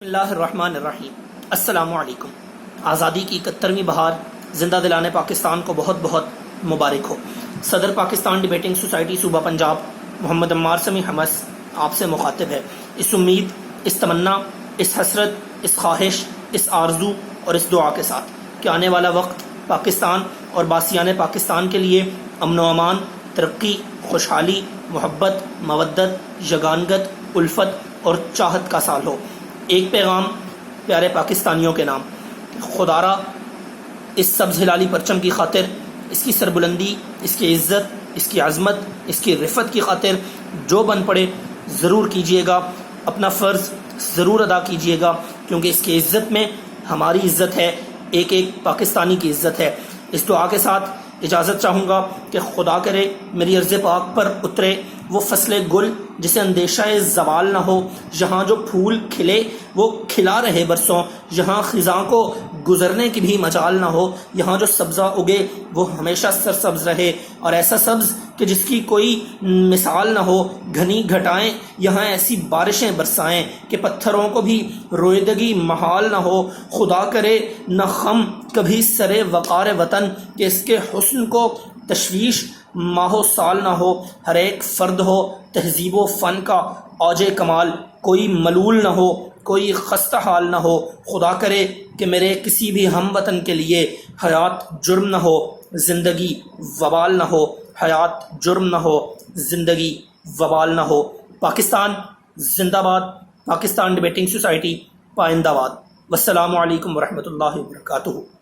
بسم اللہ الرحمن الرحیم۔ السلام علیکم۔ آزادی کی 71ویں بہار زندہ دلانے پاکستان کو بہت بہت مبارک ہو۔ صدر پاکستان ڈیبیٹنگ سوسائٹی صوبہ پنجاب محمد عمار سمیع حمعس آپ سے مخاطب ہے، اس امید، اس تمنا، اس حسرت، اس خواہش، اس آرزو اور اس دعا کے ساتھ کہ آنے والا وقت پاکستان اور باسیان پاکستان کے لیے امن و امان، ترقی، خوشحالی، محبت، مودت، یگانگت، الفت اور چاہت کا سال ہو۔ ایک پیغام پیارے پاکستانیوں کے نام، خدا را اس سبز ہلالی پرچم کی خاطر، اس کی سربلندی، اس کی عزت، اس کی عظمت، اس کی رفت کی خاطر جو بن پڑے ضرور کیجیے گا، اپنا فرض ضرور ادا کیجیے گا، کیونکہ اس کی عزت میں ہماری عزت ہے، ایک ایک پاکستانی کی عزت ہے۔ اس دعا کے ساتھ اجازت چاہوں گا کہ خدا کرے میری عرض پاک پر اترے وہ فصل گل جسے اندیشہ زوال نہ ہو، یہاں جو پھول کھلے وہ کھلا رہے برسوں، یہاں خزاں کو گزرنے کی بھی مجال نہ ہو، یہاں جو سبزہ اگے وہ ہمیشہ سرسبز رہے، اور ایسا سبز کہ جس کی کوئی مثال نہ ہو، گھنی گھٹائیں یہاں ایسی بارشیں برسائیں کہ پتھروں کو بھی رویدگی محال نہ ہو۔ خدا کرے نہ خم کبھی سرے وقار وطن کہ اس کے حسن کو تشویش ماہ و سال نہ ہو، ہر ایک فرد ہو تہذیب و فن کا اوج کمال، کوئی ملول نہ ہو، کوئی خستہ حال نہ ہو۔ خدا کرے کہ میرے کسی بھی ہم وطن کے لیے حیات جرم نہ ہو، زندگی وبال نہ ہو، حیات جرم نہ ہو، زندگی وبال نہ ہو۔ پاکستان زندہ باد، پاکستان ڈیبیٹنگ سوسائٹی پائندہ باد۔ والسلام علیکم ورحمۃ اللہ وبرکاتہ۔